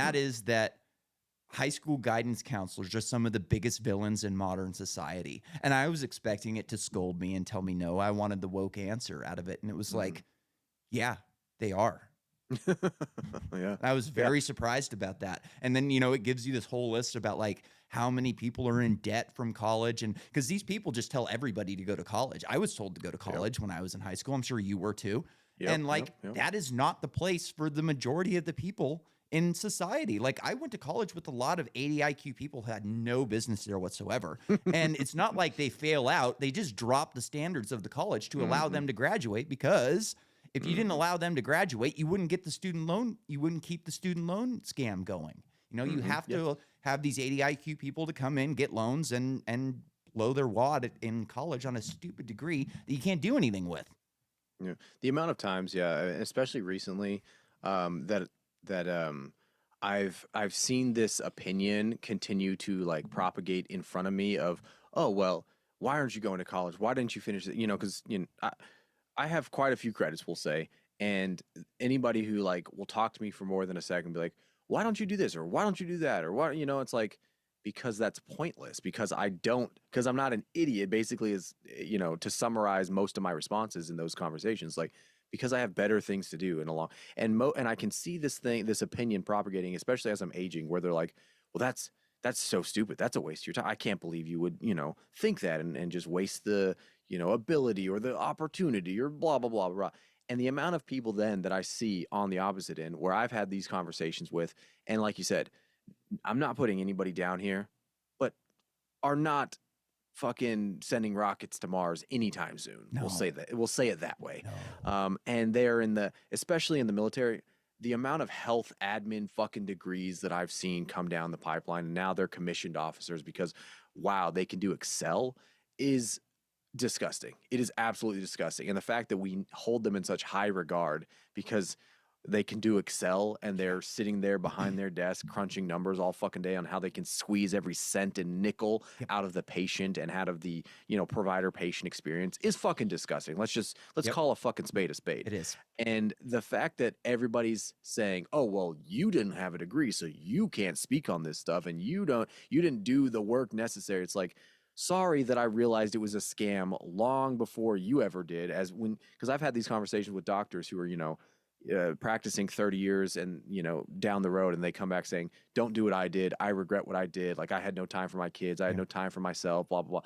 that is that high school guidance counselors are some of the biggest villains in modern society. And I was expecting it to scold me and tell me no. I wanted the woke answer out of it. And it was like, yeah, they are. Yeah. I was very surprised about that. And then, it gives you this whole list about like how many people are in debt from college. And because these people just tell everybody to go to college. I was told to go to college when I was in high school. I'm sure you were too. And like, that is not the place for the majority of the people in society. Like, I went to college with a lot of 80 IQ people who had no business there whatsoever. And it's not like they fail out. They just drop the standards of the college to allow them to graduate, because if you didn't allow them to graduate, you wouldn't get the student loan. You wouldn't keep the student loan scam going. You have to have these 80 IQ people to come in, get loans, and blow their wad in college on a stupid degree that you can't do anything with. Yeah. The amount of times, especially recently, that I've seen this opinion continue to like propagate in front of me of, oh well, why aren't you going to college? Why didn't you finish it? Because I have quite a few credits, we'll say, and anybody who like will talk to me for more than a second, be like, why don't you do this, or why don't you do that, or what? It's like, because that's pointless, because I'm not an idiot, basically, is, to summarize most of my responses in those conversations, like, because I have better things to do and I can see this opinion propagating, especially as I'm aging, where they're like, well, that's so stupid. That's a waste of your time. I can't believe you would, think that and just waste the, ability or the opportunity or blah, blah, blah, blah. And the amount of people then that I see on the opposite end where I've had these conversations with, and like you said, I'm not putting anybody down here, but are not fucking sending rockets to Mars anytime soon. No. We'll say that. We'll say it that way. No. And they're especially in the military, the amount of health admin fucking degrees that I've seen come down the pipeline, and now they're commissioned officers because, wow, they can do Excel, is disgusting. It is absolutely disgusting. And the fact that we hold them in such high regard because they can do Excel and they're sitting there behind their desk crunching numbers all fucking day on how they can squeeze every cent and nickel out of the patient and out of the, provider patient experience is fucking disgusting. Let's call a fucking spade a spade. It is. And the fact that everybody's saying, oh, well, you didn't have a degree, so you can't speak on this stuff, and you didn't do the work necessary. It's like, sorry that I realized it was a scam long before you ever did, because I've had these conversations with doctors who are, practicing 30 years and, down the road, and they come back saying, don't do what I did. I regret what I did. Like, I had no time for my kids. I had no time for myself, blah, blah, blah.